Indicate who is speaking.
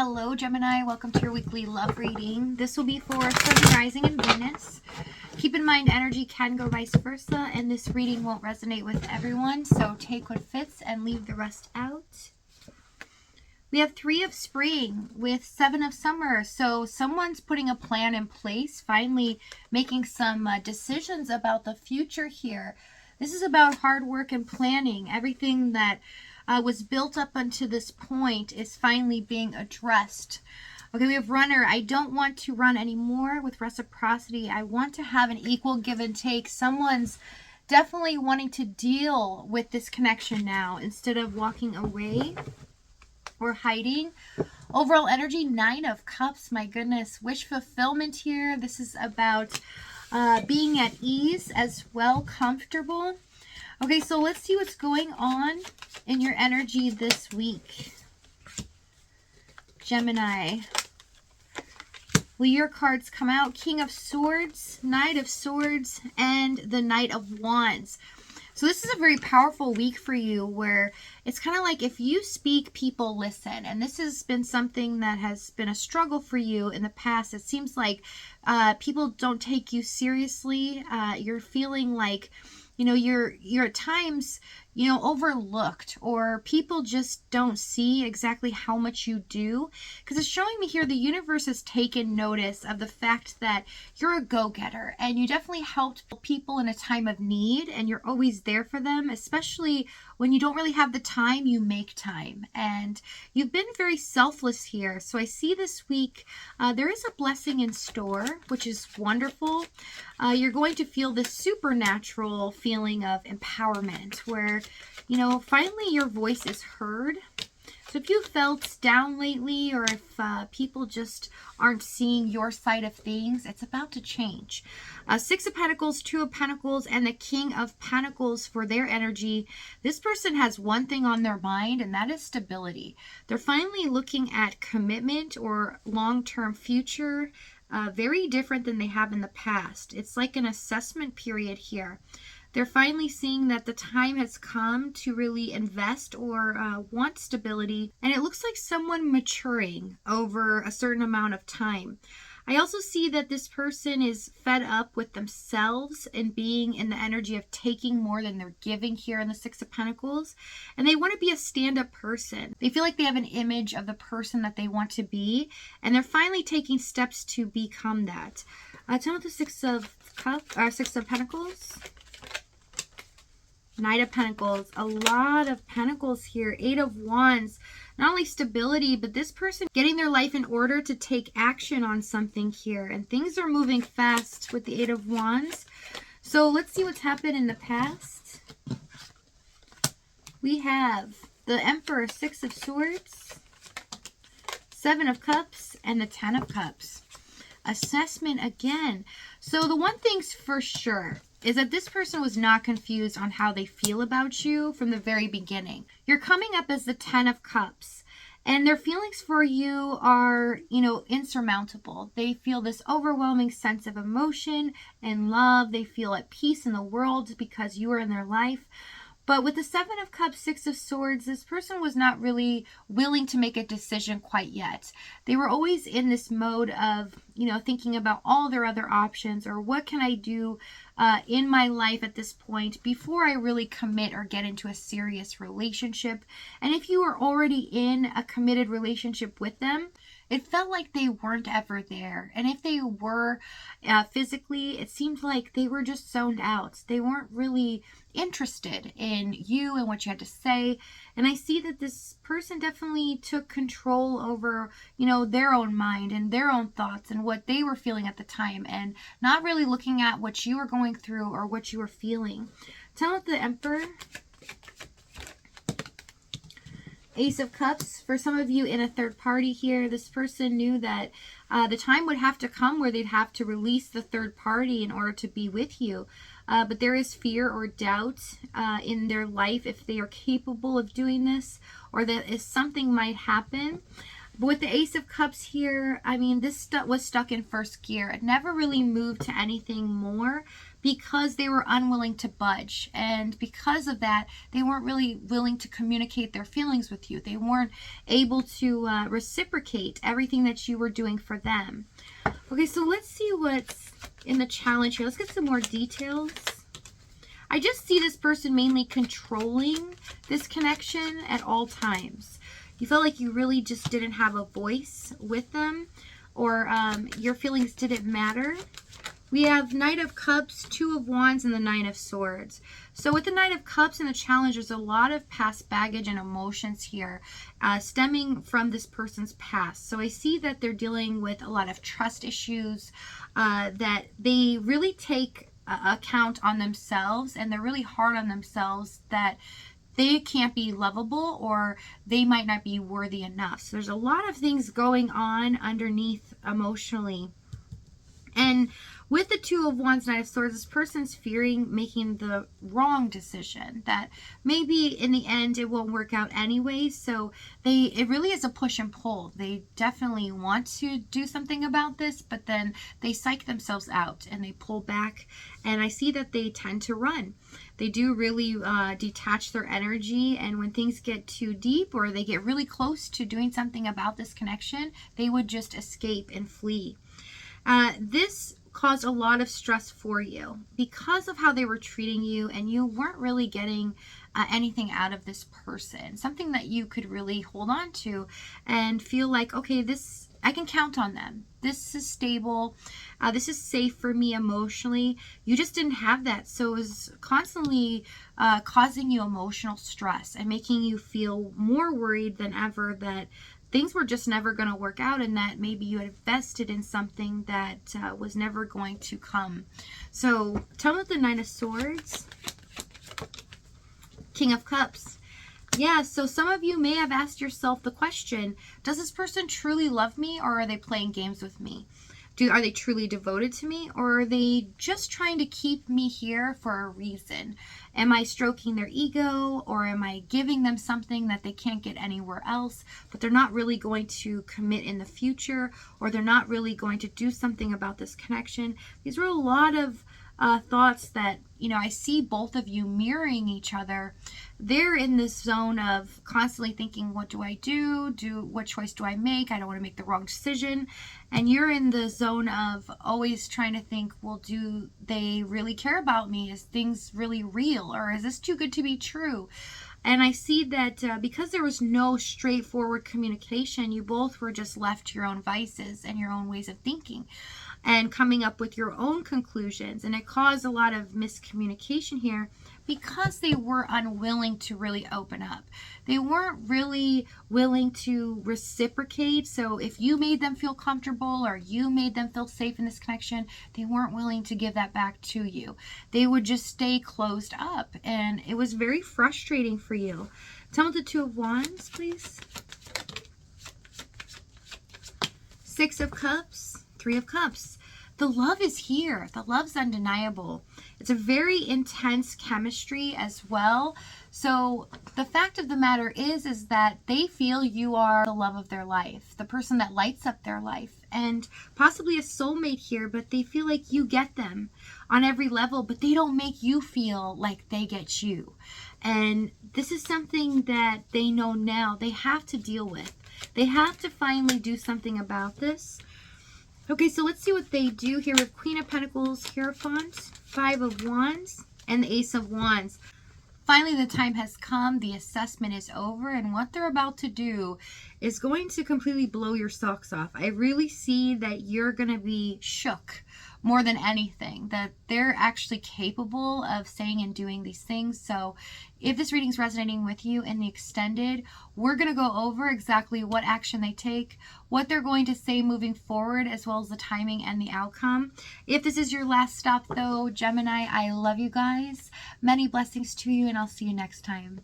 Speaker 1: Hello, Gemini. Welcome to your weekly love reading. This will be for Sun, Rising, and Venus. Keep in mind, energy can go vice versa, and this reading won't resonate with everyone, so take what fits and leave the rest out. We have 3 of Spring with 7 of Summer, so someone's putting a plan in place, finally making some decisions about the future here. This is about hard work and planning. Everything that was built up until this point is finally being addressed. Okay, we have Runner. I don't want to run anymore with reciprocity. I want to have an equal give and take. Someone's definitely wanting to deal with this connection now instead of walking away or hiding. Overall energy, 9 of Cups. My goodness, wish fulfillment here. This is about being at ease as well, comfortable. Okay, so let's see what's going on in your energy this week. Gemini. Will your cards come out? King of Swords, Knight of Swords, and the Knight of Wands. So this is a very powerful week for you where it's kind of like if you speak, people listen. And this has been something that has been a struggle for you in the past. It seems like people don't take you seriously. You're feeling like, you know, you're at times, you know, overlooked, or people just don't see exactly how much you do. Because it's showing me here the universe has taken notice of the fact that you're a go-getter and you definitely helped people in a time of need, and you're always there for them, especially when you don't really have the time. You make time, and you've been very selfless here. So I see this week there is a blessing in store, which is wonderful. You're going to feel this supernatural feeling of empowerment where, you know, finally your voice is heard. So if you felt down lately, or if people just aren't seeing your side of things, it's about to change. 6 of Pentacles, 2 of Pentacles, and the King of Pentacles for their energy. This person has one thing on their mind, and that is stability. They're finally looking at commitment or long-term future, very different than they have in the past. It's like an assessment period here. They're finally seeing that the time has come to really invest or want stability. And it looks like someone maturing over a certain amount of time. I also see that this person is fed up with themselves and being in the energy of taking more than they're giving here in the 6 of Pentacles. And they want to be a stand-up person. They feel like they have an image of the person that they want to be. And they're finally taking steps to become that. Tell me the 6 of Pentacles. Knight of Pentacles, a lot of Pentacles here. 8 of Wands, not only stability, but this person getting their life in order to take action on something here. And things are moving fast with the 8 of Wands. So let's see what's happened in the past. We have the Emperor, 6 of Swords, 7 of Cups, and the 10 of Cups. Assessment again. So the one thing's for sure is that this person was not confused on how they feel about you from the very beginning. You're coming up as the 10 of Cups, and their feelings for you are, you know, insurmountable. They feel this overwhelming sense of emotion and love. They feel at peace in the world because you are in their life. But with the 7 of Cups, 6 of Swords, this person was not really willing to make a decision quite yet. They were always in this mode of, you know, thinking about all their other options, or what can I do in my life at this point before I really commit or get into a serious relationship. And if you were already in a committed relationship with them, it felt like they weren't ever there. And if they were physically, it seemed like they were just zoned out. They weren't really interested in you and what you had to say. And I see that this person definitely took control over, you know, their own mind and their own thoughts and what they were feeling at the time, and not really looking at what you were going through or what you were feeling. Tell us the Emperor. Ace of Cups. For some of you in a third party here, this person knew that the time would have to come where they'd have to release the third party in order to be with you. But there is fear or doubt in their life if they are capable of doing this, or that if something might happen. But with the Ace of Cups here, I mean, this was stuck in first gear. It never really moved to anything more because they were unwilling to budge. And because of that, they weren't really willing to communicate their feelings with you. They weren't able to reciprocate everything that you were doing for them. Okay, so let's see what's in the challenge here. Let's get some more details. I just see this person mainly controlling this connection at all times. You felt like you really just didn't have a voice with them, or your feelings didn't matter. We have Knight of Cups, Two of Wands, and the Nine of Swords. So with the Knight of Cups and the challenge, there's a lot of past baggage and emotions here stemming from this person's past. So I see that they're dealing with a lot of trust issues, that they really take account on themselves, and they're really hard on themselves that they can't be lovable or they might not be worthy enough. So there's a lot of things going on underneath emotionally. And with the Two of Wands, Knight of Swords, this person's fearing making the wrong decision, that maybe in the end it won't work out anyway. So it really is a push and pull. They definitely want to do something about this, but then they psych themselves out and they pull back. And I see that they tend to run. They do really detach their energy, and when things get too deep or they get really close to doing something about this connection, they would just escape and flee. This caused a lot of stress for you because of how they were treating you, and you weren't really getting anything out of this person. Something that you could really hold on to and feel like, okay, I can count on them. This is stable. This is safe for me emotionally. You just didn't have that. So it was constantly causing you emotional stress and making you feel more worried than ever that things were just never going to work out, and that maybe you had invested in something that was never going to come. So tell me what the Nine of Swords, King of Cups. Yeah, so some of you may have asked yourself the question, does this person truly love me, or are they playing games with me? Are they truly devoted to me, or are they just trying to keep me here for a reason? Am I stroking their ego, or am I giving them something that they can't get anywhere else, but they're not really going to commit in the future, or they're not really going to do something about this connection? These are a lot of thoughts that, I see both of you mirroring each other. They're in this zone of constantly thinking, what do I do? What choice do I make? I don't want to make the wrong decision. And you're in the zone of always trying to think, well, do they really care about me? Is things really real? Or is this too good to be true? And I see that because there was no straightforward communication, you both were just left to your own vices and your own ways of thinking and coming up with your own conclusions. And it caused a lot of miscommunication here because they were unwilling to really open up. They weren't really willing to reciprocate. So if you made them feel comfortable or you made them feel safe in this connection, they weren't willing to give that back to you. They would just stay closed up. And it was very frustrating for you. Tell me the Two of Wands, please. Six of Cups, Three of Cups. The love is here. The love's undeniable. It's a very intense chemistry as well. So the fact of the matter is that they feel you are the love of their life, the person that lights up their life, and possibly a soulmate here, but they feel like you get them on every level, but they don't make you feel like they get you. And this is something that they know now they have to deal with. They have to finally do something about this. Okay, so let's see what they do here with Queen of Pentacles, Hierophant, Five of Wands, and the Ace of Wands. Finally, the time has come. The assessment is over, and what they're about to do is going to completely blow your socks off. I really see that you're going to be shook more than anything, that they're actually capable of saying and doing these things. So if this reading's resonating with you in the extended, we're going to go over exactly what action they take, what they're going to say moving forward, as well as the timing and the outcome. If this is your last stop though, Gemini, I love you guys. Many blessings to you, and I'll see you next time.